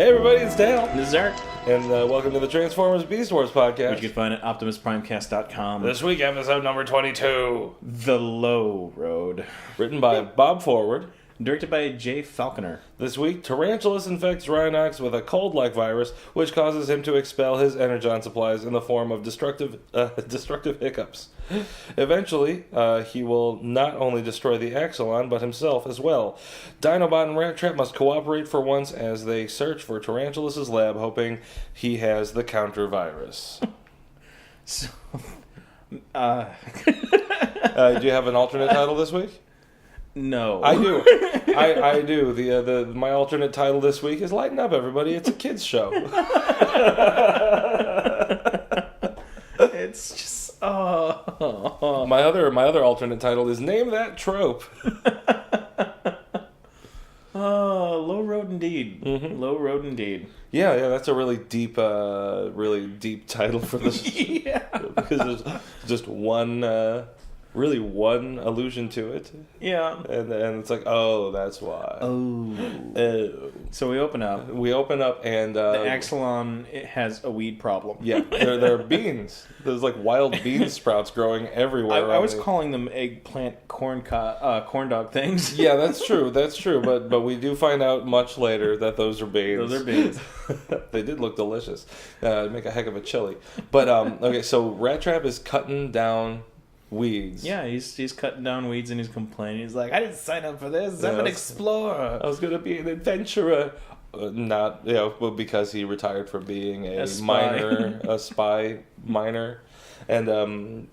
Hey everybody, it's Dale. This is Eric. And welcome to the Transformers Beast Wars podcast. Which you can find at optimusprimecast.com. This week, episode number 22. The Low Road. Written by Bob Forward. Directed by Jay Falconer. This week, Tarantulas infects Rhinox with a cold-like virus, which causes him to expel his energon supplies in the form of destructive hiccups. Eventually, he will not only destroy the Axalon, but himself as well. Dinobot and Rat Trap must cooperate for once as they search for Tarantulas' lab, hoping he has the counter-virus. So, do you have an alternate title this week? No. I do. I do. My alternate title this week is Lighten Up, everybody. It's a kids show. It's just oh. My other alternate title is Name That Trope. Oh, Low Road indeed. Mm-hmm. Low Road indeed. Yeah, that's a really deep title for this. Yeah. Because there's just one allusion to it. Yeah. And it's like, oh, that's why. Oh. So we open up. And The Axalon, it has a weed problem. Yeah, there are beans. There's like wild bean sprouts growing everywhere. I was calling them eggplant corn dog things. Yeah, that's true. But we do find out much later that those are beans. Those are beans. They did look delicious. Make a heck of a chili. But okay, so Rat Trap is cutting down weeds. Yeah, he's cutting down weeds and he's complaining. He's like, I didn't sign up for this. I'm an explorer. I was going to be an adventurer. Not, because he retired from being a spy miner. And then,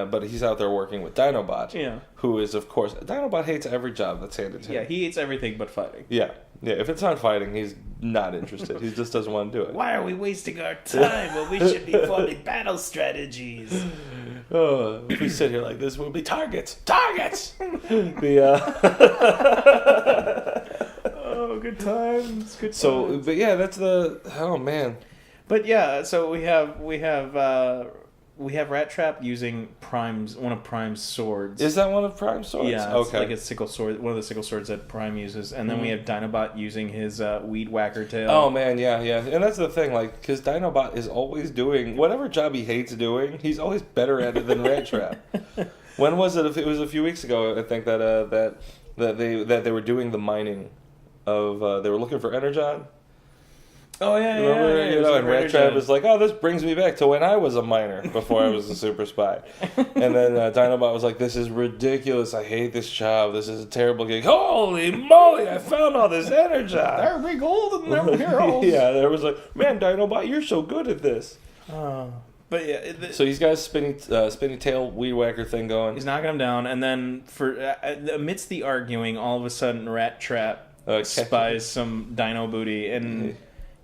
but he's out there working with Dinobot. Yeah. Who is, of course, Dinobot hates every job that's handed to him. Yeah, he hates everything but fighting. Yeah. Yeah, if it's not fighting, he's not interested. He just doesn't want to do it. Why are we wasting our time when we should be forming battle strategies? Oh, if we sit here like this, we'll be targets! Oh, good times. So, but yeah, that's oh man. But yeah, so we have Rat Trap using one of Prime's swords. Is that one of Prime's swords? Yeah, it's okay. like a sickle sword, one of the sickle swords that Prime uses, and then we have Dinobot using his weed whacker tail. Oh man, yeah, and that's the thing, like, because Dinobot is always doing whatever job he hates doing. He's always better at it than Rat Trap. When was it? It was a few weeks ago, I think that they were doing the mining of. They were looking for energon. Oh yeah, remember, and Rat Trap is like, oh, this brings me back to when I was a miner before I was a super spy. And then Dinobot was like, this is ridiculous. I hate this job. This is a terrible gig. Holy moly! I found all this energy. They're big old and they're heroes. Yeah, there was like, man, Dinobot, you're so good at this. But yeah, so he's got his spinny tail weed whacker thing going. He's knocking him down, and then amidst the arguing, all of a sudden, Rat Trap spies some dino booty and.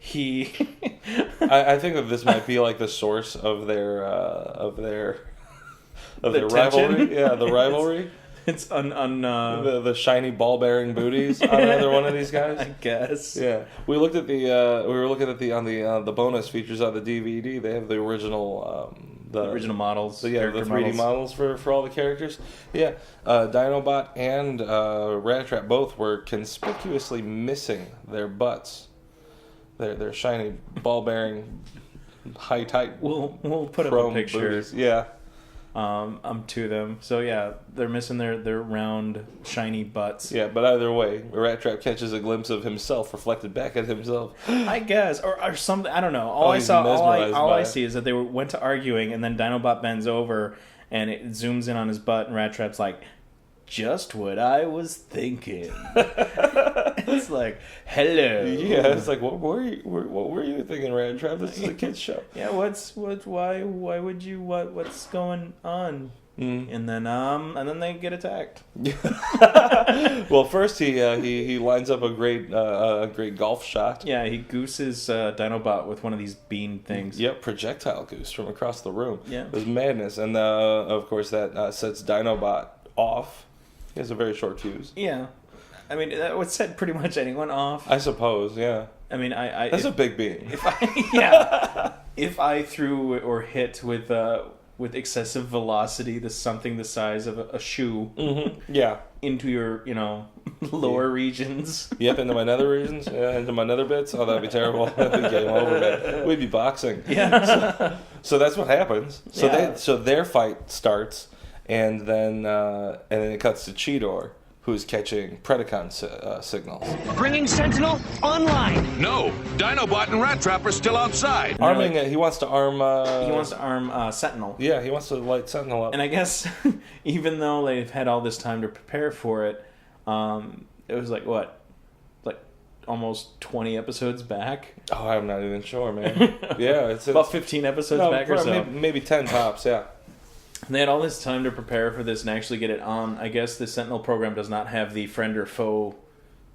I think that this might be like the source of their rivalry. Yeah, the rivalry. It's the shiny ball bearing booties on either one of these guys. I guess. Yeah, we looked at we were looking at the bonus features on the DVD. They have the original the original models. So yeah, the 3D models for all the characters. Yeah, Dinobot and Rat Trap both were conspicuously missing their butts. They're shiny, ball-bearing, high-tight. We'll put up a picture. Booties. Yeah. To them. So yeah, they're missing their round, shiny butts. Yeah, but either way, Rat Trap catches a glimpse of himself reflected back at himself. I guess, or something. I don't know. All I see is that they went to arguing, and then Dinobot bends over, and it zooms in on his butt, and Rat Trap's like, just what I was thinking. It's like, hello. Yeah, it's like, what were you thinking, Rat Trap? This is a kids show. Yeah, why would you, what's going on? And then they get attacked. Well, first he lines up a great golf shot. Yeah, he gooses Dinobot with one of these bean things. Yep, projectile goose from across the room. Yeah, it was madness, and of course that sets Dinobot off. He has a very short fuse. Yeah. I mean, that would set pretty much anyone off. I suppose, yeah. I mean, that's a big bean. If I threw or hit with excessive velocity, something the size of a shoe, yeah, into your lower regions. Yep, into my nether regions, into my nether bits. Oh, that'd be terrible. That'd be game over, man. We'd be boxing. Yeah. So that's what happens. Yeah. So their fight starts, and then it cuts to Cheetor, who's catching Predicon signals. Bringing Sentinel online. No, Dinobot and Rat Trap are still outside. Arming it. He wants to arm. He wants to arm Sentinel. Yeah, he wants to light Sentinel up. And I guess even though they've had all this time to prepare for it, it was like what, like almost 20 episodes back. Oh, I'm not even sure, man. Yeah, it's about 15 episodes back or so. Maybe 10 tops. Yeah. They had all this time to prepare for this and actually get it on. I guess the Sentinel program does not have the friend or foe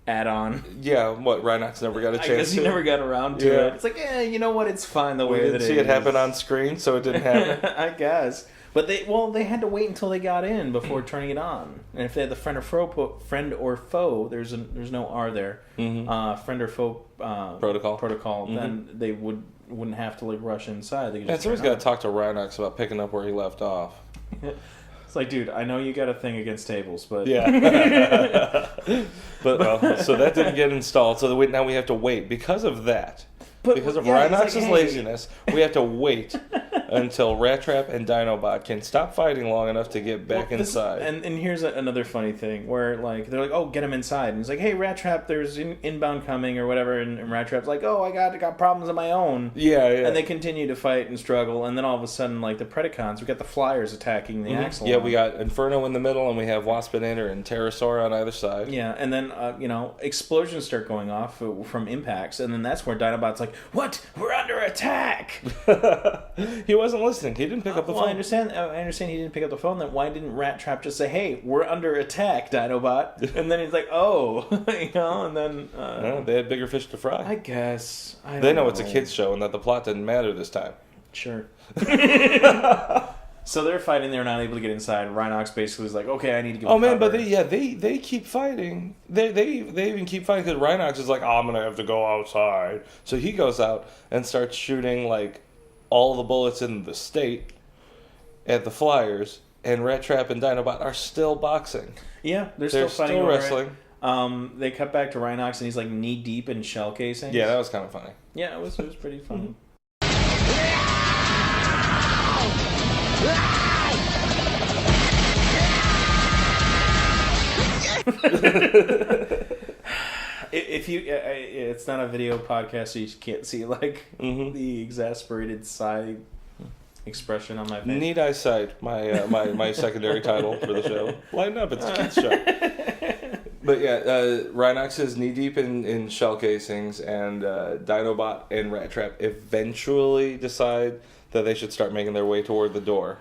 add-on. Yeah, what, Rhinox never got a chance to? I guess he never got around to it. It's like, you know what, it's fine the way that it is. We didn't see it happen on screen, so it didn't happen. I guess. But they had to wait until they got in before turning it on. And if they had the friend or foe, there's no R there. Mm-hmm. Friend or foe protocol. Mm-hmm. Then they wouldn't have to like rush inside. They could just someone's got to talk to Rhinox about picking up where he left off. It's like, dude, I know you got a thing against tables, but yeah. But so that didn't get installed. So now we have to wait because of that. Because of Rhinox's laziness, we have to wait until Rat Trap and Dinobot can stop fighting long enough to get back inside. And here's another funny thing where like they're like, oh, get him inside, and it's like, hey, Rat Trap, there's inbound coming or whatever, and Rat Trap's like, oh, I got problems of my own. Yeah. And they continue to fight and struggle, and then all of a sudden, like the Predicons, we got the Flyers attacking the Axalon. Yeah, we got Inferno in the middle, and we have Waspinator and Pterosaur on either side. Yeah, and then explosions start going off from impacts, and then that's where Dinobot's like, what? We're under attack. He wasn't listening. He didn't pick up the phone. I understand he didn't pick up the phone. Then why didn't Rat Trap just say, hey, we're under attack, Dinobot? And then he's like, oh. And then... they had bigger fish to fry. I guess. They know it's a kid's show and that the plot didn't matter this time. Sure. So they're fighting. They're not able to get inside. Rhinox basically is like, okay, I need to give cover. But they keep fighting. They even keep fighting because Rhinox is like, oh, I'm going to have to go outside. So he goes out and starts shooting like all the bullets in the state at the Flyers, and Rat Trap and Dinobot are still boxing. Yeah, they're still fighting. Still wrestling. They cut back to Rhinox, and he's like knee deep in shell casings. Yeah, that was kind of funny. Yeah, it was pretty funny. If you, it's not a video podcast, so you can't see like the exasperated sigh expression on my face. Need I cite my secondary title for the show? Lighten up, it's a kids show. But yeah, Rhinox is knee deep in shell casings, and Dinobot and Rat Trap eventually decide that they should start making their way toward the door.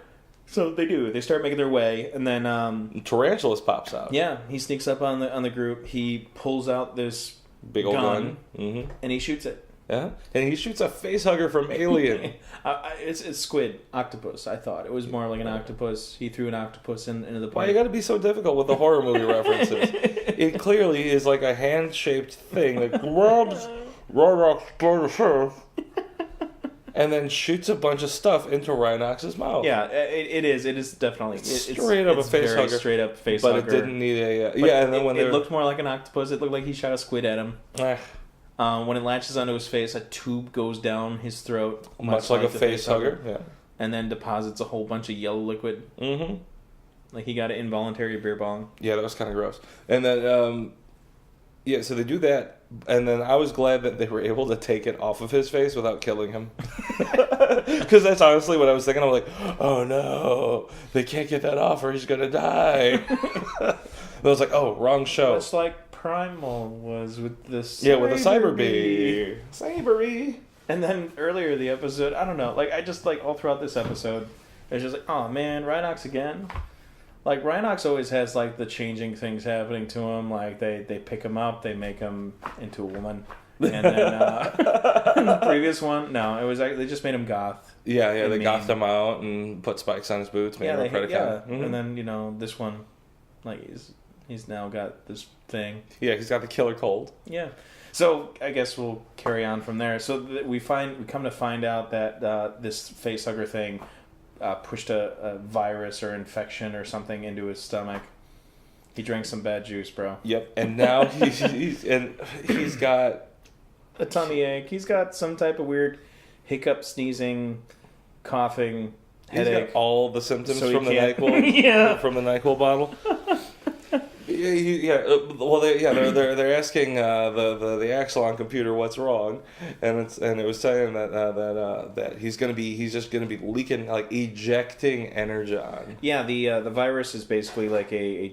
So they do. They start making their way, and then Tarantulas pops out. Yeah, he sneaks up on the group. He pulls out this big old gun. Mm-hmm. And he shoots it. Yeah, and he shoots a face hugger from Alien. It's squid, octopus. I thought it was more like an octopus. He threw an octopus into the pipe. Why you got to be so difficult with the horror movie references? It clearly is like a hand-shaped thing that grabs Rhinox by the face and then shoots a bunch of stuff into Rhinox's mouth. Yeah, it is. It is definitely straight up a face hugger. Straight up face but hugger. But it didn't need a and then when it looked more like an octopus. It looked like he shot a squid at him. When it latches onto his face, a tube goes down his throat, much like a face hugger. Yeah, and then deposits a whole bunch of yellow liquid. Mm-hmm. Like he got an involuntary beer bong. Yeah, that was kind of gross. And then so they do that. And then I was glad that they were able to take it off of his face without killing him. Because that's honestly what I was thinking. I was like, oh no, they can't get that off or he's going to die. I was like, oh, wrong show. It's like Primal was with this. Yeah, with the Cyber Bee. Cyber. And then earlier the episode, I don't know, like I just like all throughout this episode, it's just like, oh man, Rhinox again. Like, Rhinox always has, like, the changing things happening to him. Like, they pick him up, they make him into a woman. And then, in the previous one, no, it was like, they just made him goth. Yeah, they gothed him out and put spikes on his boots, made him a Predicon. Yeah, and then, this one, like, he's now got this thing. Yeah, he's got the killer cold. Yeah. So, I guess we'll carry on from there. So, we come to find out that this facehugger thing pushed a virus or infection or something into his stomach. He drank some bad juice, bro. Yep. And now he's got a tummy ache. He's got some type of weird hiccup, sneezing, coughing, headache. He's got all the symptoms So from the can't- NyQuil from the NyQuil bottle. They're asking the Axalon computer what's wrong, and it was saying that he's just gonna be leaking, like ejecting energon. Yeah, the virus is basically like a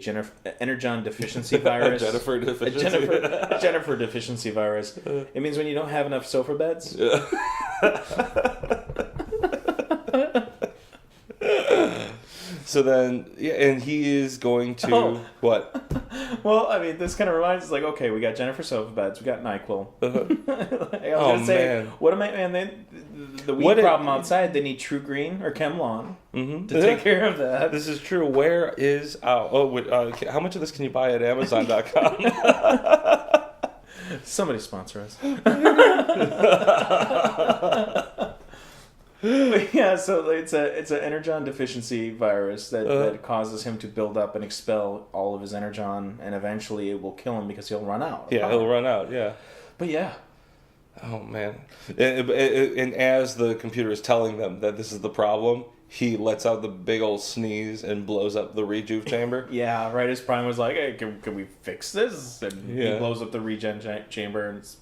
energon deficiency virus. Jennifer deficiency. A Jennifer deficiency virus. It means when you don't have enough sofa beds. Yeah. So then, and he is going to what? Well, I mean, this kind of reminds us, like, okay, we got Jennifer sofa beds, we got NyQuil. I was gonna say, man. what am I? Man, the weed problem outside. They need True Green or Chemlon to take care of that. This is true. Where is how much of this can you buy at Amazon.com? Somebody sponsor us. But yeah, so it's an energon deficiency virus that causes him to build up and expel all of his energon, and eventually it will kill him because he'll run out. Yeah, he'll run out. Yeah, but yeah. Oh man! And as the computer is telling them that this is the problem, he lets out the big old sneeze and blows up the rejuve chamber. Yeah, right. His Prime was like, "Hey, can we fix this?" And he blows up the regen chamber, and it's,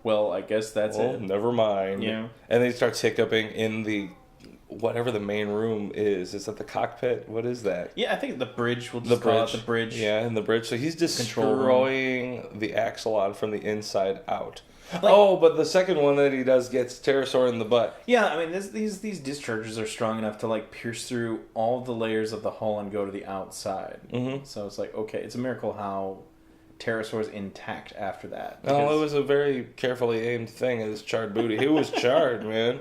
well, I guess that's it. Never mind. Yeah. And then he starts hiccuping in the whatever the main room is. Is that the cockpit? What is that? Yeah, I think the bridge. We'll just call it the bridge. Yeah, in the bridge. So he's destroying the Axalon from the inside out. Like, but the second one that he does gets Pterosaur in the butt. Yeah, I mean, these discharges are strong enough to like pierce through all the layers of the hull and go to the outside. Mm-hmm. So it's like, okay, it's a miracle how Pterosaur's intact after that. Oh, it was a very carefully aimed thing at his charred booty. He was charred, man.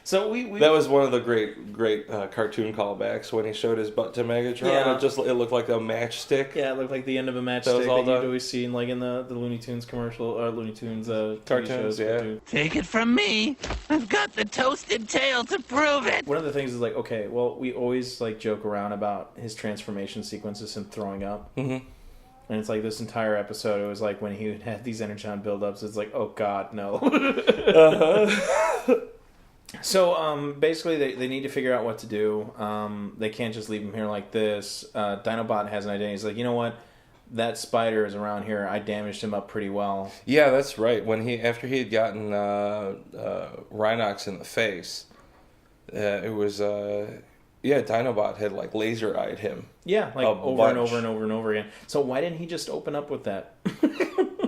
So that was one of the great cartoon callbacks when he showed his butt to Megatron. Yeah. It looked like a matchstick. Yeah, it looked like the end of a matchstick that you'd always seen, like in the Looney Tunes commercial, or Looney Tunes cartoons. Yeah. Take it from me, I've got the toasted tail to prove it. One of the things is like, okay, well, we always like joke around about his transformation sequences and throwing up. Mm-hmm. And it's like this entire episode, it was like when he had these energon buildups, it's like, oh god, no. So basically, they need to figure out what to do. They can't just leave him here like this. Dinobot has an idea. He's like, you know what? That spider is around here. I damaged him up pretty well. Yeah, that's right. After he had gotten Rhinox in the face, it was Dinobot had like laser-eyed him. Yeah, like over and over and over and over again. So why didn't he just open up with that?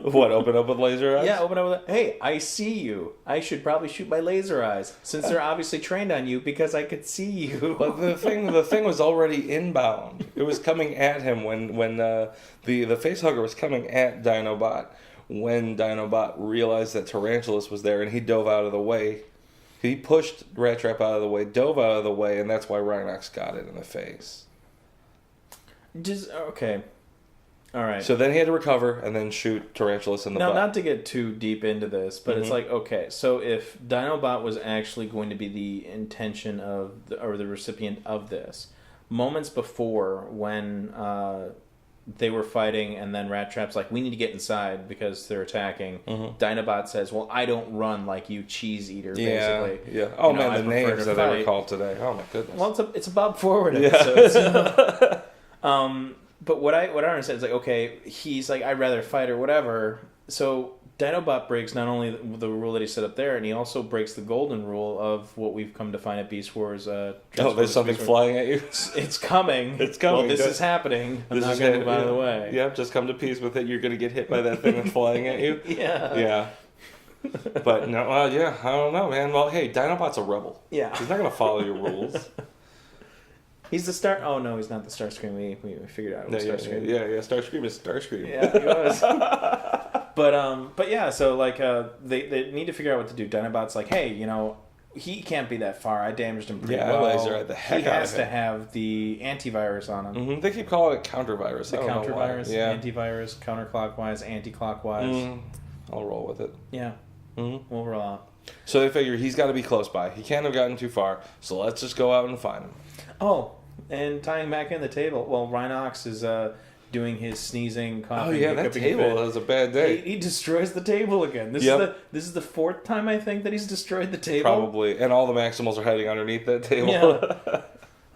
What, open up with laser eyes? Yeah, open up with that. Hey, I see you. I should probably shoot my laser eyes, since they're obviously trained on you because I could see you. But the thing was already inbound. It was coming at him when the facehugger was coming at Dinobot. When Dinobot realized that Tarantulas was there, and he dove out of the way. He pushed Rat Trap out of the way, dove out of the way, and that's why Rhinox got it in the face. Okay. All right. So then he had to recover and then shoot Tarantulas in the butt. Now, not to get too deep into this, but it's like, okay, so if Dinobot was actually going to be the intention of, or the recipient of this, moments before when they were fighting and then Rat Trap's like, we need to get inside because they're attacking, Dinobot says, well, I don't run like you cheese eater, basically. Yeah. Oh, man, the names that they were called today. Oh, my goodness. Well, it's a Bob Forward episode. So. But what I understand is like, okay, he's like, I'd rather fight or whatever. So Dinobot breaks not only the rule that he set up there, and he also breaks the golden rule of what we've come to find at Beast Wars. There's something flying at you. It's coming. It's coming. Well, this is happening. I'm not going to move out of the way. Yeah, just come to peace with it. You're going to get hit by that thing that's flying at you. Yeah. Yeah. But no, I don't know, man. Well, hey, Dinobot's a rebel. Yeah. He's not going to follow your rules. He's the Star... Oh, no, he's not the Starscream. We figured out it was Starscream. Yeah, Starscream is Starscream. Yeah, he was. But yeah, so, like, they need to figure out what to do. Dinobot's like, hey, you know, he can't be that far. I damaged him pretty well. Laser the heck he out has of him. to have the antivirus on him. Mm-hmm. They keep calling it countervirus. The countervirus, antivirus, counterclockwise, anti-clockwise. I'll roll with it. Yeah. Mm-hmm. We'll roll out. So they figure he's got to be close by. He can't have gotten too far, so let's just go out and find him. Oh, and tying back in the table, well, Rhinox is doing his sneezing, coughing. Oh yeah, that table was a bad day. He destroys the table again. This is the fourth time I think that he's destroyed the table. Probably, and all the Maximals are hiding underneath that table. Yeah.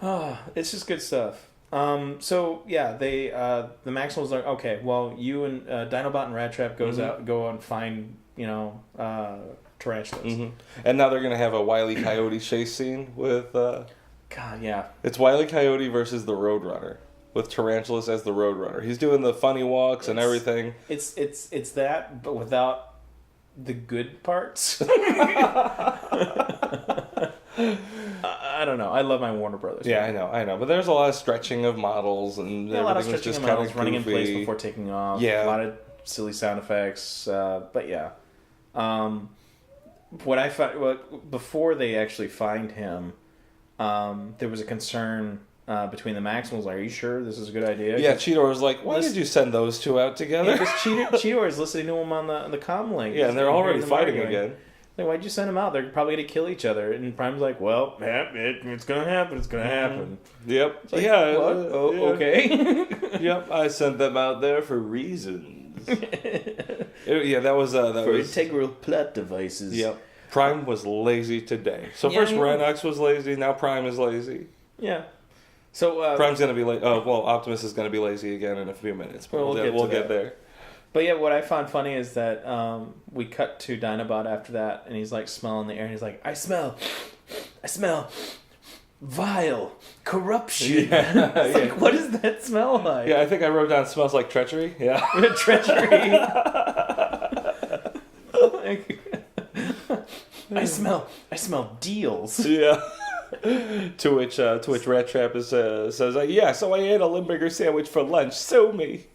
Oh, it's just good stuff. So yeah, they the Maximals are okay. Well, you and Dinobot and Rattrap go and find tarantulas, and now they're gonna have a Wile E. Coyote chase scene with. God, yeah, it's Wile E. Coyote versus the Roadrunner with Tarantulas as the Roadrunner. He's doing the funny walks and everything. It's that, but without the good parts. I don't know. I love my Warner Brothers. Yeah, I know. But there's a lot of stretching of models and a lot of stretching just of models, goofy. running in place before taking off. Yeah, a lot of silly sound effects. But yeah, what I found before they actually find him, there was a concern between the Maximals. Like, are you sure this is a good idea? Yeah, Cheetor was like, "Why did you send those two out together?" Because Cheetor is listening to him on the comm link. Yeah, and they're already fighting again. Like, why'd you send them out? They're probably going to kill each other. And Prime's like, well, it's going to happen. It's going to happen. Yep. Like, yeah. What? Okay. Yep. I sent them out there for reasons. That was integral plot devices. Yep. Prime was lazy today. So first Rhinox was lazy. Now Prime is lazy. Yeah. So Prime's going to be lazy. Oh, well, Optimus is going to be lazy again in a few minutes. But we'll get there. But yeah, what I found funny is that we cut to Dinobot after that, and he's like smelling the air, and he's like, I smell vile corruption. Yeah. Like, what does that smell like? Yeah, I think I wrote down smells like treachery. Yeah. Treachery. I smell deals. Yeah. to which Rattrap says, yeah, so I ate a Limburger sandwich for lunch. Sue me.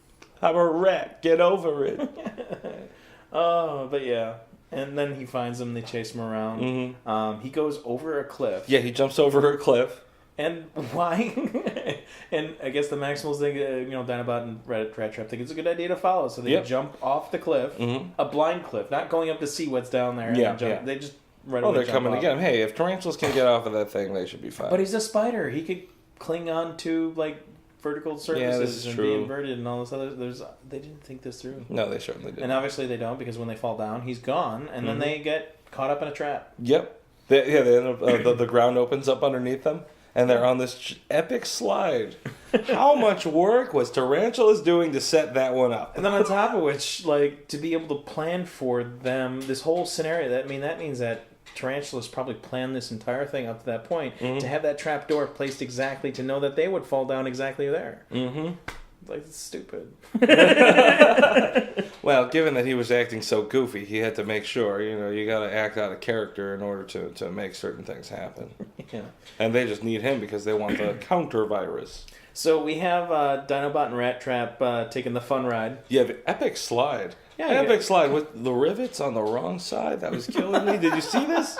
I'm a rat. Get over it. Oh, but yeah. And then he finds him. They chase him around. Mm-hmm. He goes over a cliff. Yeah, he jumps over a cliff. And why? And I guess the Maximals think, Dinobot and Rattrap think it's a good idea to follow. So they jump off the cliff, a blind cliff, not going up to see what's down there. And they just right away they're jump coming off. to get him. Hey, if tarantulas can get off of that thing, they should be fine. But he's a spider. He could cling on to, vertical surfaces and be inverted and all this other. They didn't think this through. No, they certainly didn't. And obviously they don't, because when they fall down, he's gone, and then they get caught up in a trap. Yep. They end up, the ground opens up underneath them, and they're on this epic slide. How much work was Tarantulas doing to set that one up? And then on top of which, to be able to plan for them, this whole scenario, that means that Tarantulas probably planned this entire thing up to that point to have that trap door placed exactly to know that they would fall down exactly there. Mm-hmm. It's stupid. Well, given that he was acting so goofy, he had to make sure, you got to act out of character in order to make certain things happen. Yeah. And they just need him because they want the counter virus. So we have Dinobot and Rattrap taking the fun ride. Yeah, the epic slide. Yeah, epic slide with the rivets on the wrong side. That was killing me. Did you see this?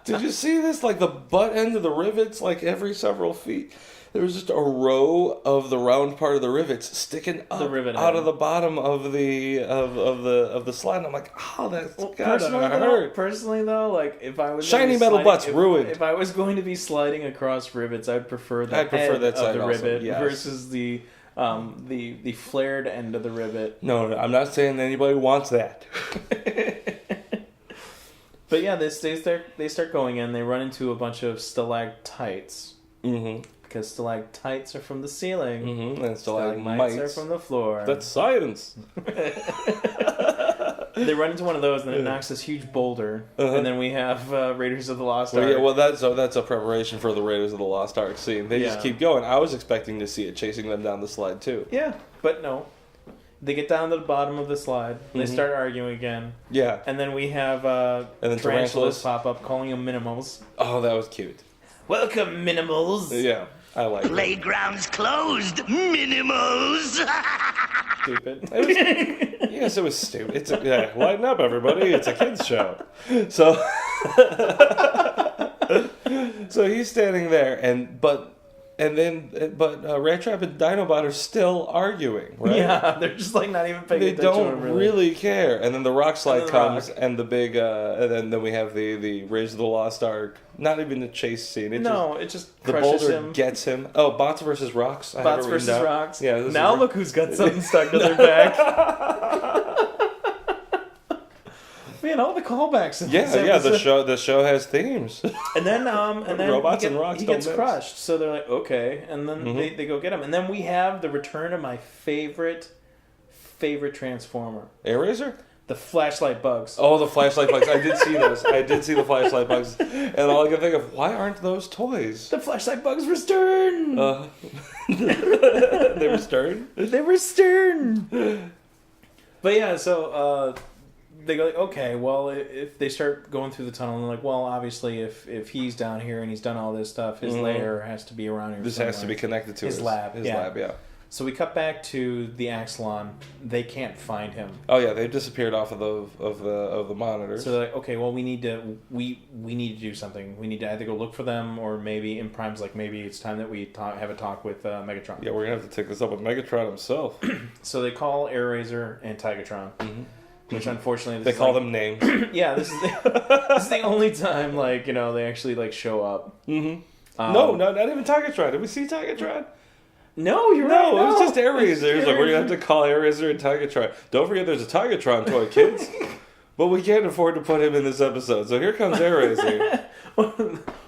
Did you see this? The butt end of the rivets, every several feet. There was just a row of the round part of the rivets sticking up out of the bottom of the slide. And I'm like, that's gotta hurt. Personally, though, if I was shiny metal butts ruined. If I was going to be sliding across rivets, I'd prefer that side of the rivet versus the flared end of the rivet. No, I'm not saying anybody wants that. But yeah, they start going in. They run into a bunch of stalactites. Mm-hmm. Because stalactites are from the ceiling. Mm-hmm. And stalagmites are from the floor. That's science. They run into one of those, and it knocks this huge boulder. And then we have Raiders of the Lost Ark. Well, that's a preparation for the Raiders of the Lost Ark scene. They just keep going. I was expecting to see it chasing them down the slide, too. Yeah, but no. They get down to the bottom of the slide. They start arguing again. Yeah. And then we have tarantulas pop up, calling them Minimals. Oh, that was cute. Welcome, Minimals. Yeah, I like it. Playground's closed, Minimals. Stupid. Yes, it was stupid. Lighten up, everybody. It's a kid's show. So he's standing there, Rat Trap and Dinobot are still arguing, right? Yeah, they're just like not even paying attention. They don't really care. And then the rock slide comes, and the big, and then we have the Raise of the Lost Ark. Not even a chase scene. It just the crushes boulder him. Gets him. Oh, Bots versus Rocks. Bots versus Rocks. Yeah. Now look who's got something stuck to their back. Man, all the callbacks. The show has themes. And then Robots and Rocks. He gets crushed. So they're like, okay, and then they go get him, and then we have the return of my favorite Transformer, Airazor. The flashlight bugs. Oh, the flashlight bugs. I did see those. I did see the flashlight bugs. And all I can think of, why aren't those toys? The flashlight bugs were stern. They were stern? They were stern. But yeah, so they go, okay, well, if they start going through the tunnel, and they're like, well, obviously, if he's down here and he's done all this stuff, his lair has to be around here. This has to be connected to his lab. His lab, yeah. So we cut back to the Axalon. They can't find him. Oh yeah, they've disappeared off of the monitors. So they're like, okay, well, we need to do something. We need to either go look for them, or maybe in Prime's like, maybe it's time that we have a talk with Megatron. Yeah, we're gonna have to take this up with Megatron himself. So they call Airazor and Tigatron, which unfortunately they call them names. Yeah, this is the only time they actually show up. Mm-hmm. No, not even Tigatron. Did we see Tigatron? No, you're right. No, it was just Airazor. It's like, we're going to have to call Airazor and Tigatron. Don't forget there's a Tigatron toy, kids. But we can't afford to put him in this episode. So here comes Airazor.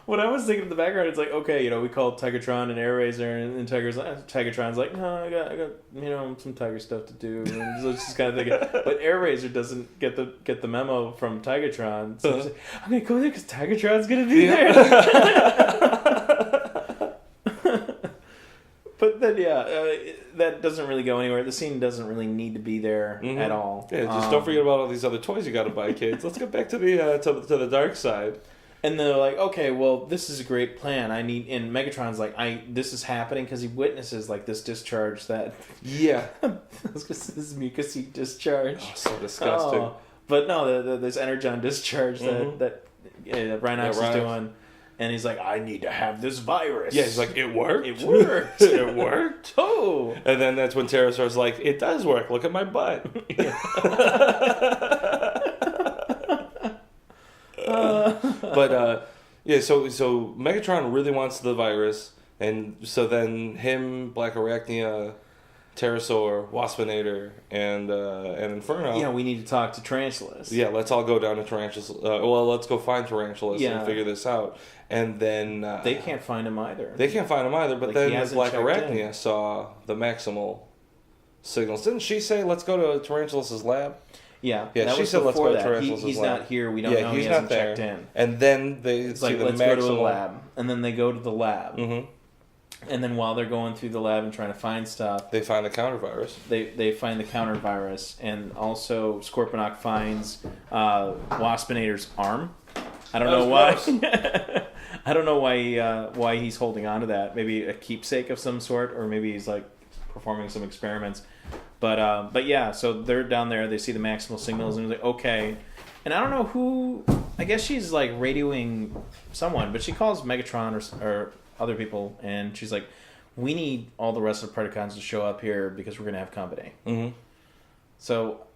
What I was thinking in the background, it's like, okay, we called Tigatron and Airazor, and Tigatron's like, no, I got some Tiger stuff to do. And so it's just kind of thinking, but Airazor doesn't get the memo from Tigatron. So he's like, I'm going to go there because Tigatron's going to be there. But then, that doesn't really go anywhere. The scene doesn't really need to be there at all. Yeah, just don't forget about all these other toys you got to buy, kids. Let's get back to the to the dark side. And they're like, okay, well, this is a great plan. And Megatron's like, this is happening because he witnesses this discharge that. Yeah. This mucousy discharge. Oh, so disgusting. Oh. But no, this energon discharge that Rhinox is doing. And he's like, I need to have this virus. Yeah, he's like, it worked? It worked. It worked? Oh. And then that's when Pterosaur's like, it does work. Look at my butt. So Megatron really wants the virus. And so then him, Black Arachnia, Pterosaur, Waspinator, and Inferno. Yeah, we need to talk to Tarantulas. Yeah, let's all go down to Tarantulas. Let's go find Tarantulas and figure this out. And then they can't find him either. But then Black Arachnia saw the Maximal signals. Didn't she say, let's go to Tarantulas' lab? Yeah, she said, let's go to Tarantulas' lab. He's not here. We don't know. He hasn't checked in. And then they see the let's Maximal. Go to the lab. And then they go to the lab. Mm-hmm. And then while they're going through the lab and trying to find stuff, they find the counter virus. They find the counter virus, and also Scorponok finds Waspinator's arm. I don't know why. I don't know why he's holding on to that. Maybe a keepsake of some sort, or maybe he's performing some experiments. But yeah, so they're down there. They see the maximal signals, and they're like, okay. And I don't know who. I guess she's radioing someone, but she calls Megatron or other people, and she's like, we need all the rest of the Predicons to show up here because we're going to have company. Mm-hmm. So,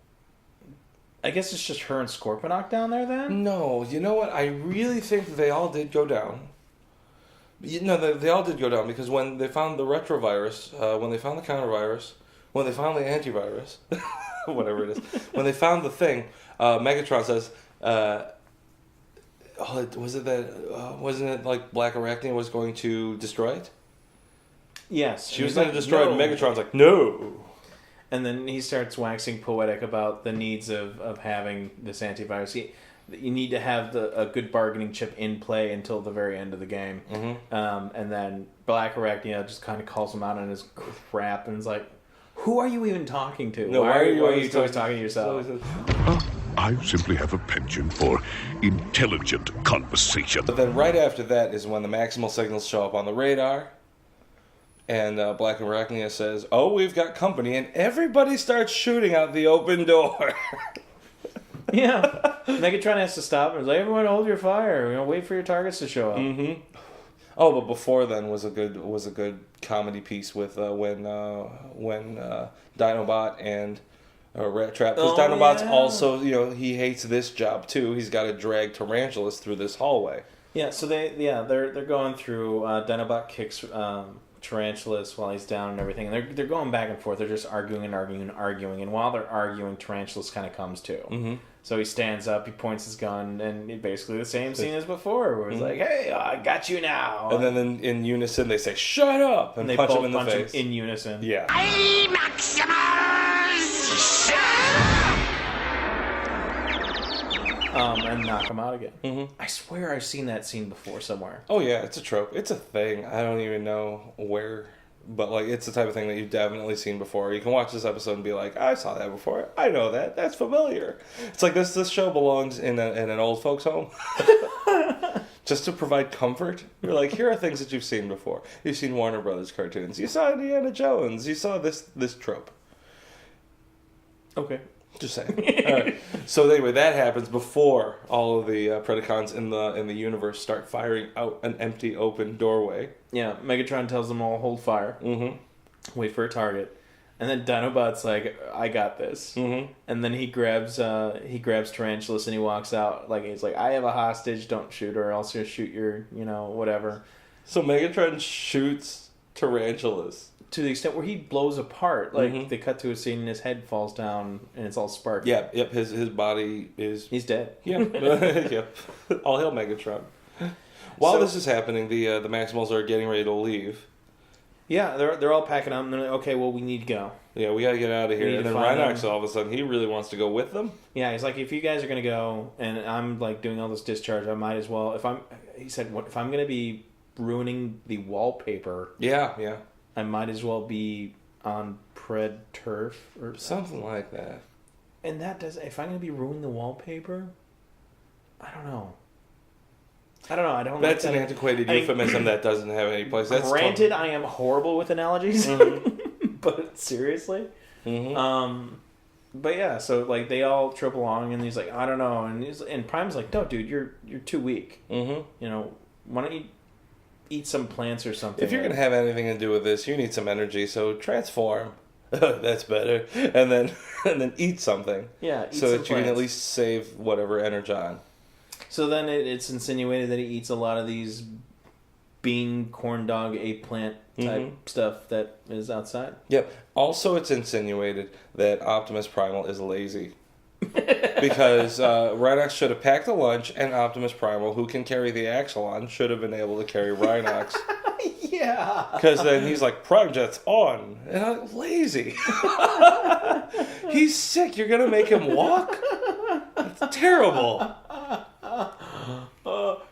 I guess it's just her and Scorponok down there then? No, you know what? I really think they all did go down. They all did go down because when they found the retrovirus, when they found the countervirus, when they found the antivirus, whatever it is, when they found the thing, Megatron says, wasn't it Black Arachnia was going to destroy it? Yes. She was going to destroy it, and Megatron's like, no. And then he starts waxing poetic about the needs of having this antivirus. You need to have a good bargaining chip in play until the very end of the game. Mm-hmm. And then Black Arachnia just kind of calls him out on his crap and is like, who are you even talking to? No, why are you always talking to yourself? I simply have a penchant for intelligent conversation. But then right after that is when the maximal signals show up on the radar. And Black Arachnia says, oh, we've got company. And everybody starts shooting out the open door. Yeah. Megatron has to stop and is like, everyone hold your fire. Wait for your targets to show up. Mm-hmm. Oh, but before then was a good comedy piece with when Dinobot and Rat Trap, because Dinobot's also, he hates this job too. He's got to drag Tarantulas through this hallway. Yeah, so they're going through. Dinobot kicks Tarantulas while he's down and everything, and they're going back and forth. They're just arguing, and while they're arguing, Tarantulas kind of comes to. Mm-hmm. So he stands up, he points his gun, and basically the same scene as before, where it's like, "Hey, I got you now." And then in unison they say, "Shut up!" and they punch him in the face. In unison. Yeah. Hey, Maximals! Shut up! And knock him out again. Mm-hmm. I swear I've seen that scene before somewhere. Oh yeah, it's a trope. It's a thing. I don't even know where. But, it's the type of thing that you've definitely seen before. You can watch this episode and be like, I saw that before. I know that. That's familiar. It's like this show belongs in an old folks' home. Just to provide comfort. You're like, here are things that you've seen before. You've seen Warner Brothers cartoons. You saw Indiana Jones. You saw this trope. Okay. Just saying. All right. So anyway, that happens before all of the Predicons in the universe start firing out an empty, open doorway. Yeah, Megatron tells them all hold fire. Mm-hmm. Wait for a target, and then Dinobot's like, "I got this." Mm-hmm. And then he grabs Tarantulas and he walks out. He's like, "I have a hostage. Don't shoot her, or else you'll shoot your whatever." So Megatron shoots Tarantulas. To the extent where he blows apart, they cut to a scene and his head falls down and it's all sparking. Yeah, yep. His body is. He's dead. Yeah, yep. All hail Megatron. While this is happening, the Maximals are getting ready to leave. Yeah, they're all packing up and they're like, okay, well, we need to go. Yeah, we gotta get out of here. And then Rhinox, all of a sudden, he really wants to go with them. Yeah, he's like, if you guys are gonna go and I'm doing all this discharge, I might as well. If I'm gonna be ruining the wallpaper. Yeah. I might as well be on Pred turf or something like that. And if I'm going to be ruining the wallpaper, I don't know. I don't. That's an antiquated euphemism that doesn't have any place. That's granted, I am horrible with analogies, but seriously. Mm-hmm. But yeah, so they all trip along, and he's like, I don't know, and Prime's like, no, dude, you're too weak. Mm-hmm. Why don't you eat some plants or something? If you're going to have anything to do with this, you need some energy, so transform. That's better. And then eat something. Yeah, so that you can at least save whatever energon. So then it's insinuated that he eats a lot of these bean, corn dog, eggplant type stuff that is outside. Yep. Also, it's insinuated that Optimus Primal is lazy. Because Rhinox should have packed a lunch, and Optimus Primal, who can carry the Axalon, should have been able to carry Rhinox. Yeah. Because then he's like, Prime Jet's on. And I'm lazy. He's sick. You're going to make him walk? That's terrible.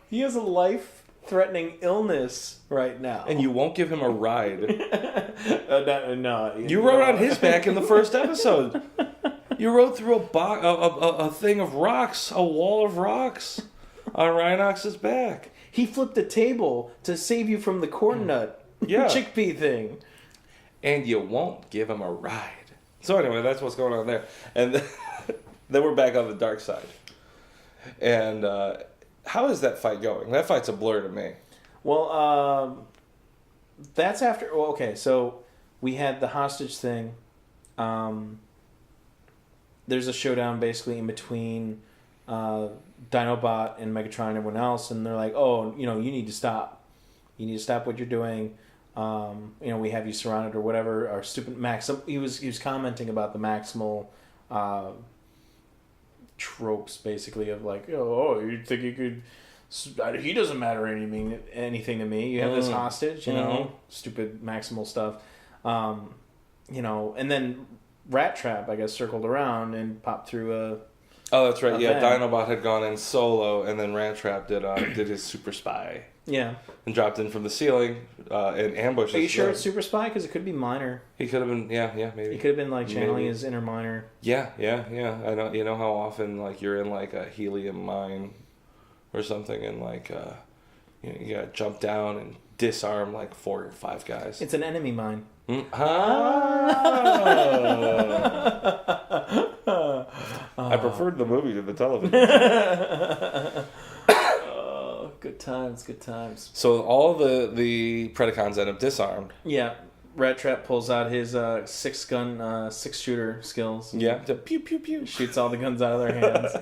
He has a life-threatening illness right now. And you won't give him a ride. No. You rode on his back in the first episode. You rode through a thing of rocks, a wall of rocks, on Rhinox's back. He flipped a table to save you from the corn nut chickpea thing. And you won't give him a ride. So anyway, that's what's going on there. And then we're back on the Darksyde. And how is that fight going? That fight's a blur to me. Well, that's after... Well, okay, so we had the hostage thing. There's a showdown basically in between Dinobot and Megatron and everyone else, and they're like, "Oh, you need to stop. You need to stop what you're doing. We have you surrounded or whatever." Our stupid Max. He was commenting about the Maximal tropes, basically, of like, "Oh, you think you could? He doesn't matter anything to me. You have this hostage, stupid Maximal stuff, and then." Rat Trap, I guess, circled around and popped through a... Oh, that's right. Yeah, Dinobot had gone in solo, and then Rat Trap did his super spy. Yeah. And dropped in from the ceiling and ambushed. Are you sure it's super spy? Because it could be minor. He could have been, yeah, maybe. He could have been channeling his inner minor. Yeah. I know. You know how often you're in a helium mine or something, and you gotta jump down and disarm 4 or 5 guys. It's an enemy mine. I preferred the movie to the television. Good Good times. So all the Predicons end up disarmed. Yeah. Rat Trap pulls out his 6-shooter skills. Yeah. The pew pew pew. Shoots all the guns out of their hands.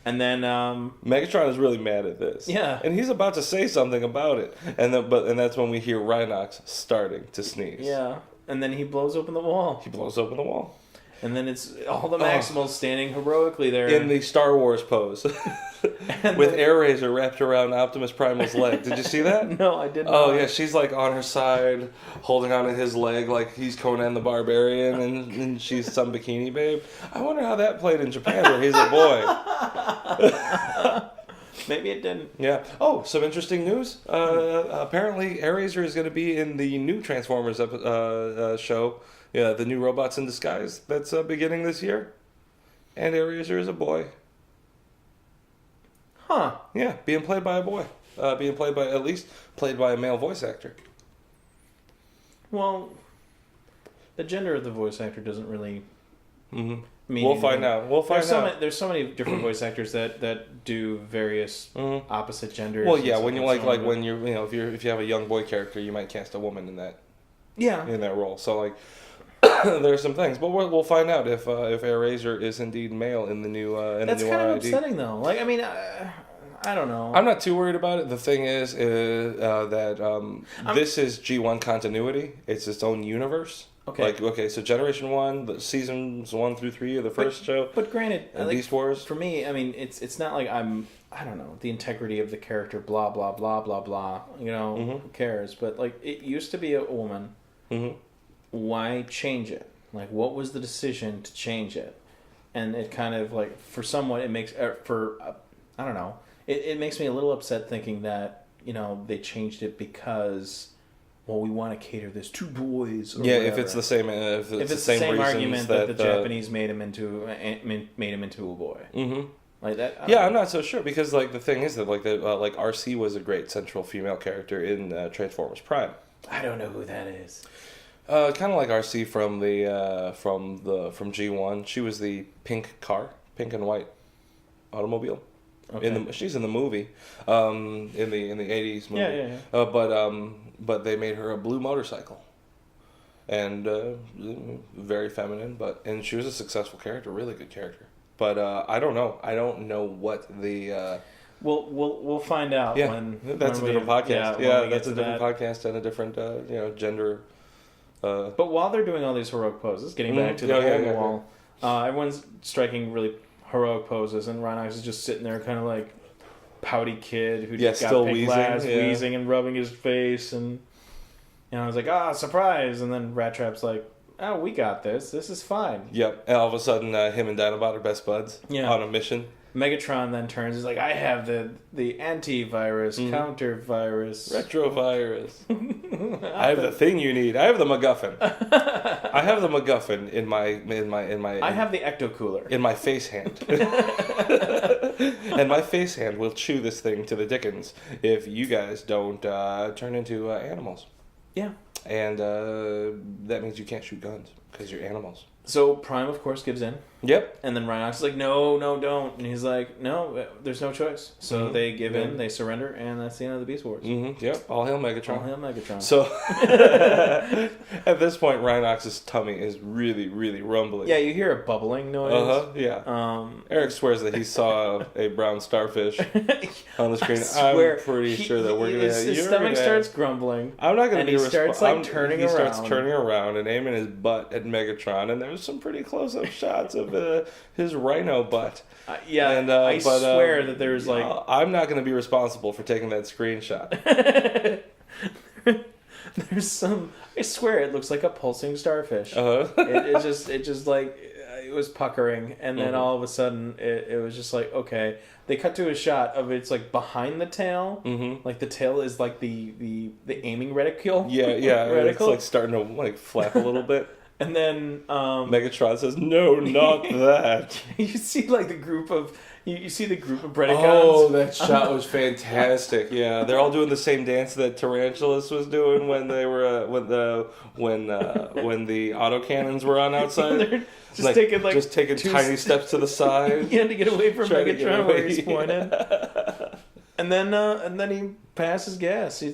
And then Megatron is really mad at this. Yeah. And he's about to say something about it. And that's when we hear Rhinox starting to sneeze. Yeah. And then he blows open the wall. And then it's all the Maximals standing heroically there. In the Star Wars pose. With Air Razor wrapped around Optimus Primal's leg. Did you see that? No, I did not. Oh, yeah. She's like on her side, holding onto his leg like he's Conan the Barbarian, and she's some bikini babe. I wonder how that played in Japan where he's a boy. Maybe it didn't. Yeah. Oh, some interesting news. Apparently, Air Razor is going to be in the new Transformers show. Yeah, the new Robots in Disguise that's beginning this year. And Air Razor is a boy. Huh. Yeah, being played by a boy. Being played by a male voice actor. Well, the gender of the voice actor doesn't really mean We'll find out. There's so many different voice actors that do various opposite genders. Well, yeah, when you when you're if you have a young boy character, you might cast a woman in that. Yeah. In that role. So there are some things, but we'll find out if Air Razor is indeed male in the new That's the new kind of RID. upsetting though. Like, I mean, I don't know. I'm not too worried about it. The thing is that this is G1 continuity. It's its own universe. Okay. So Generation 1, the seasons 1 through 3 of the first show. But granted, Beast Wars. For me, I mean, it's not like I don't know, the integrity of the character, blah blah blah blah blah. You know, who cares? But like, it used to be a woman. Mm-hmm. Why change it? Like, what was the decision to change it? And it kind of like, for someone, it makes I don't know. It makes me a little upset thinking that they changed it because, well, we want to cater this to boys. Or whatever. If it's the same, if it's the same argument that the Japanese made him into a boy. Mm-hmm. Like that. I'm not so sure because like the thing is that like Arcee was a great central female character in Transformers Prime. I don't know who that is. Kind of like Arcee from G1. She was the pink and white automobile. Okay. She's in the movie, in the 80s movie. Yeah. But they made her a blue motorcycle, and very feminine. And she was a successful character, really good character. But I don't know. I don't know what the. We'll find out. Yeah, when that's a different podcast. Yeah, that's a different podcast and a different gender. But while they're doing all these heroic poses, getting back to the wall, everyone's striking really heroic poses, and Rhinox is just sitting there, kind of like pouty kid who just got still pink glass, wheezing, wheezing and rubbing his face, and I was like, surprise! And then Rat Trap's like, oh, we got this. This is fine. Yep. And all of a sudden, him and Dinobot are best buds on a mission. Megatron then turns. He's like, I have the antivirus, counter-virus, retrovirus. I have the thing you need. I have the MacGuffin. I have the MacGuffin in my. I have the ecto-cooler in my face hand. And my face hand will chew this thing to the dickens if you guys don't turn into animals. Yeah. And that means you can't shoot guns because you're animals. So Prime, of course, gives in. Yep. And then Rhinox is like, no, don't. And he's like, no, there's no choice. So they give in, they surrender, and that's the end of the Beast Wars. Mm-hmm. Yep. All hail Megatron. All hail Megatron. So at this point, Rhinox's tummy is really, really rumbling. Yeah, you hear a bubbling noise. Yeah. Eric swears that he saw a brown starfish on the screen. I'm pretty sure that we're gonna. His stomach starts grumbling. I'm not gonna be. He starts turning around. He starts turning around and aiming his butt at Megatron, and there's some pretty close-up shots of his rhino butt. And I swear that there's like. I'm not going to be responsible for taking that screenshot. There's some. I swear it looks like a pulsing starfish. It just like it was puckering, and then all of a sudden it was just like, okay. They cut to a shot of it's like behind the tail, like the tail is like the aiming reticule. Yeah, it's like starting to like flap a little bit. And then Megatron says, "No, not that." You see like the group of Predicons. Oh, that shot was fantastic. Yeah, they're all doing the same dance that Tarantulas was doing when they were when the autocannons were on outside. They're just taking tiny steps to the side. You had to get away from Megatron where he's pointed. And then he passes gas. We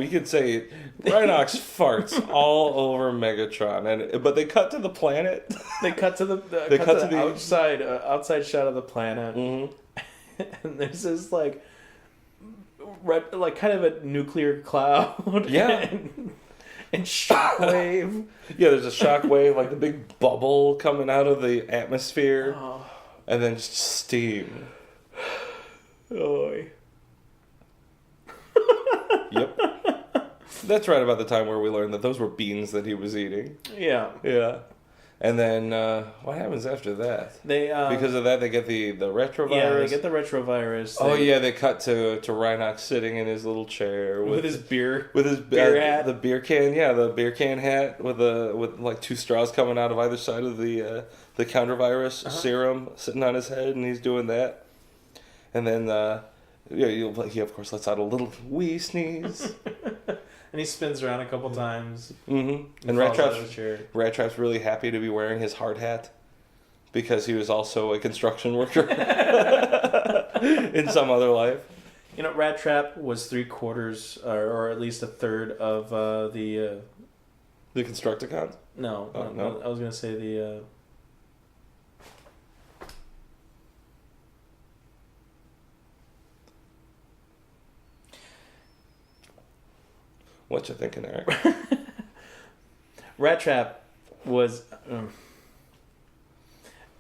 could say Rhinox farts all over Megatron, but they cut to the planet. They cut to the outside shot of the planet, and there's this like kind of a nuclear cloud. Yeah. And shockwave. Yeah, there's a shockwave, like the big bubble coming out of the atmosphere, and then just steam. Oy. Yep. That's right about the time where we learned that those were beans that he was eating. Yeah. Yeah. And then what happens after that? They because of that they get the retrovirus. Yeah, they get the retrovirus. They cut to Rhinox sitting in his little chair with his beer hat, the beer can, the beer can hat with like two straws coming out of either side of the countervirus serum sitting on his head, and he's doing that. And then he of course lets out a little wee sneeze. And he spins around a couple times. Mm-hmm. And Rat Trap's really happy to be wearing his hard hat because he was also a construction worker in some other life. You know, Rat Trap was 3/4 or at least a third of the Constructicons? No, no. I was gonna say the. What you thinking, Eric? Rat Trap was.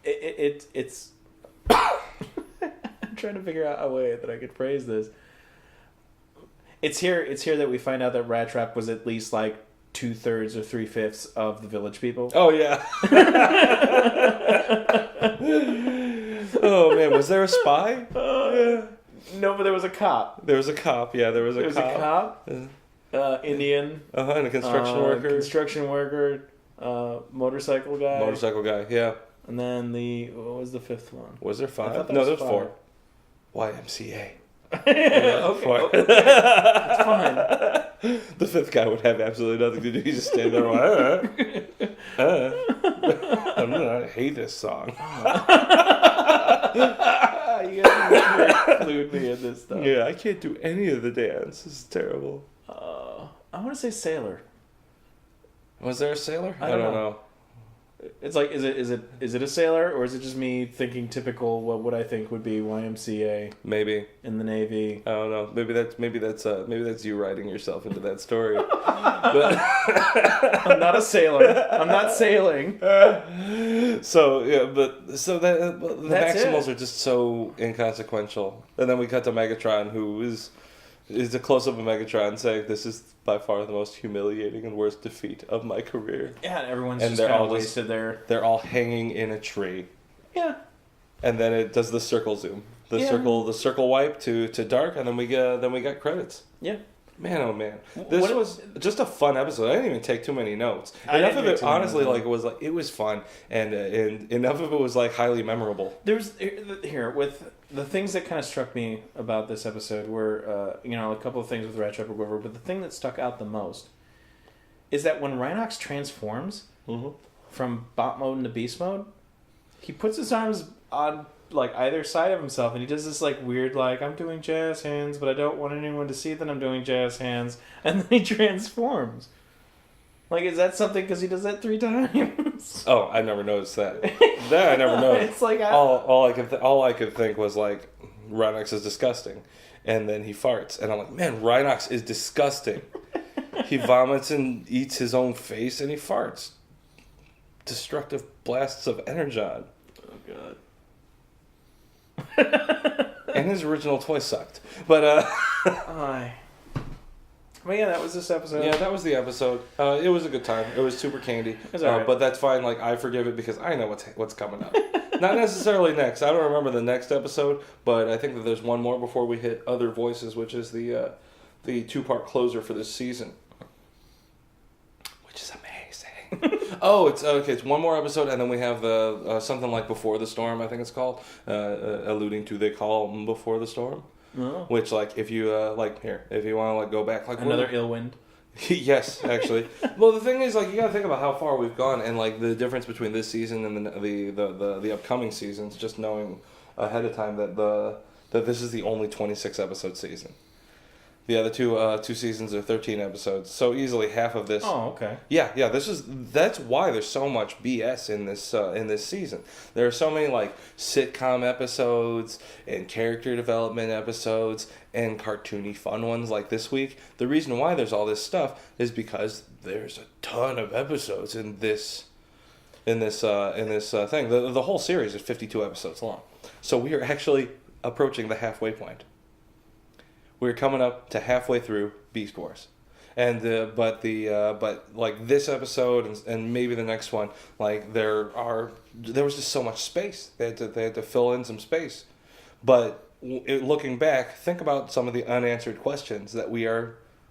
It's. I'm trying to figure out a way that I could phrase this. It's here that we find out that Rat Trap was at least like 2/3 or 3/5 of the village people. Oh yeah. Oh man, was there a spy? No, but there was a cop. There was a cop. Yeah, there was a cop. Indian. And a construction worker. Construction worker. Motorcycle guy. Motorcycle guy. Yeah. And then what was the fifth one? Was there 5? No, there was 4. YMCA. Okay. That's fine. The 5th guy would have absolutely nothing to do. He just stand there I hate this song. You guys include me in this stuff. Yeah, I can't do any of the dance. This is terrible. I want to say sailor. Was there a sailor? I don't know. It's like, is it a sailor, or is it just me thinking typical what would I think would be YMCA? Maybe in the Navy. I don't know. Maybe that's you writing yourself into that story. But I'm not a sailor. I'm not sailing. The Maximals are just so inconsequential. And then we cut to Megatron, who is a close-up of Megatron saying, "This is by far the most humiliating and worst defeat of my career." Yeah, and everyone's just kind of wasted there. They're all hanging in a tree. Yeah. And then it does the circle zoom, the circle wipe to dark, and then we got credits. Yeah. Man, oh man, this was just a fun episode. I didn't even take too many notes. Enough of it, honestly, it was fun, and enough of it was like highly memorable. There's with the things that kind of struck me about this episode were a couple of things with Rat Trap or whatever, but the thing that stuck out the most is that when Rhinox transforms from bot mode into beast mode, he puts his arms on like either side of himself, and he does this like weird I'm doing jazz hands, but I don't want anyone to see that I'm doing jazz hands, and then he transforms. Like, is that something because he does that 3 times? Oh, I never noticed that. That I never noticed. It's like all I could think was like Rhinox is disgusting, and then he farts, and I'm like, man, Rhinox is disgusting. He vomits and eats his own face, and he farts. Destructive blasts of energon. Oh god. And his original toy sucked. But But yeah, that was this episode. Yeah, that was the episode. It was a good time. It was super candy. Right. But that's fine. Like, I forgive it because I know what's coming up. Not necessarily next. I don't remember the next episode, but I think that there's one more before we hit Other Voices, which is the 2-part closer for this season, which is amazing. It's one more episode, and then we have the something like Before the Storm, I think it's called, alluding to the calm before the storm. Oh. Which, like, if you if you want to go back, like another ill wind. Yes, actually. Well, the thing is, like, you got to think about how far we've gone, and like the difference between this season and the upcoming seasons. Just knowing ahead of time that that this is the only 26 episode season. The other two seasons are 13 episodes, so easily half of this. Oh, okay. Yeah. That's why there's so much BS in this season. There are so many like sitcom episodes and character development episodes and cartoony fun ones like this week. The reason why there's all this stuff is because there's a ton of episodes in this thing. The whole series is 52 episodes long, so we are actually approaching the halfway point. We're coming up to halfway through Beast Wars, and but like this episode and maybe the next one, like there was just so much space. They had to fill in some space, but looking back, think about some of the unanswered questions that we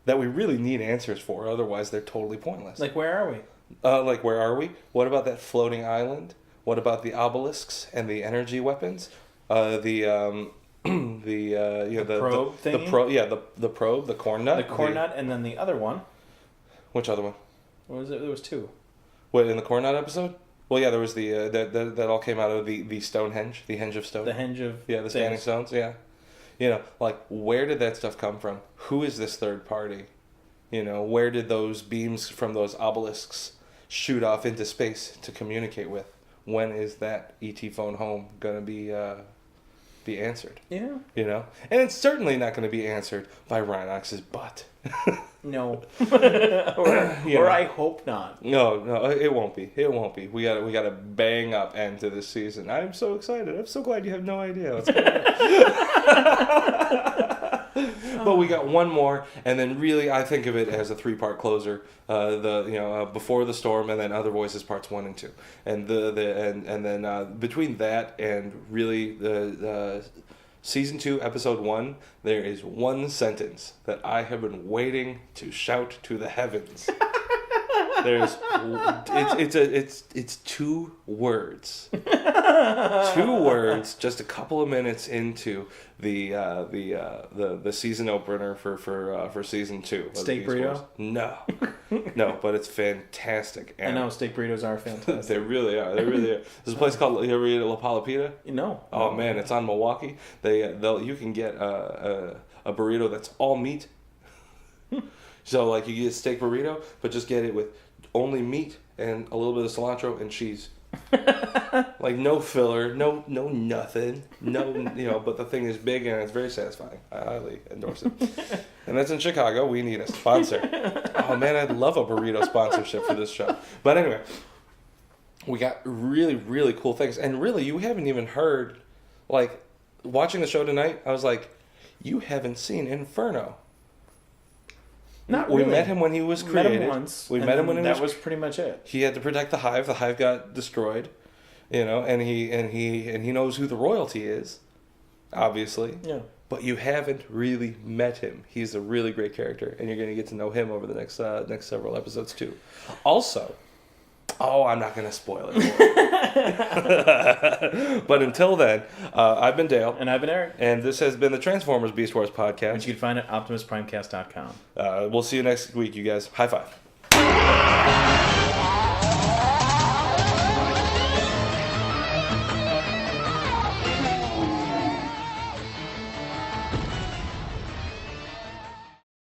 really need answers for. Otherwise, they're totally pointless. Like, where are we? Where are we? What about that floating island? What about the obelisks and the energy weapons? The probe thing. The probe, the corn nut. The corn nut, and then the other one. Which other one? What was it? There was two. What, in the corn nut episode? Well, yeah, there was the that all came out of the Stonehenge, the henge of stone. The henge of the standing stones. Yeah, like where did that stuff come from? Who is this third party? Where did those beams from those obelisks shoot off into space to communicate with? When is that ET phone home gonna be answered? Yeah. And it's certainly not going to be answered by Rhinox's butt. No. or I hope not. No, it won't be. It won't be. We got a bang up end to this season. I'm so excited. I'm so glad you have no idea what's going on. But we got one more, and then really I think of it as a 3-part closer. Before the Storm, and then Other Voices parts 1 and 2, and then between that and really the season 2 episode 1, there is one sentence that I have been waiting to shout to the heavens. It's 2 words. 2 words, just a couple of minutes into the season opener for season 2. Steak burrito? No, but it's fantastic. And I know steak burritos are fantastic. They really are. There's a place called La Palapita. No. Oh man, it's on Milwaukee. You can get a burrito that's all meat. So like you get a steak burrito, but just get it with only meat and a little bit of cilantro and cheese. Like no filler, no nothing, but the thing is big and it's very satisfying. I highly endorse it. And that's in Chicago. We need a sponsor. Oh man, I'd love a burrito sponsorship for this show. But anyway, we got really, really cool things. And really, you haven't even heard, like, watching the show tonight, I was like, you haven't seen Inferno. Not really. We met him when he was created. Met him once. That was pretty much it. He had to protect the hive. The hive got destroyed, and he knows who the royalty is, obviously. Yeah. But you haven't really met him. He's a really great character, and you're going to get to know him over the next several episodes too. Also, I'm not going to spoil it. But until then, I've been Dale. And I've been Eric. And this has been the Transformers Beast Wars podcast. Which you can find at optimusprimecast.com. We'll see you next week, you guys. High five.